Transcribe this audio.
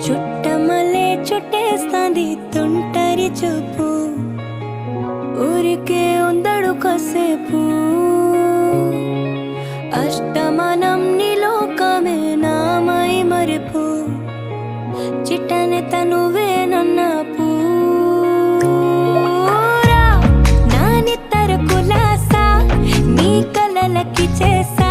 చుట్టమలే చుట్టేస్తాంది తుంటరి చూపు, ఊరికే ఉందడు కాసేపు. అష్టమనం నీలోకమే నామై మరిపు, చిట్టనే తనువే నన్న పూరా. నాని తర కులాసా నీ కలలకి చేసా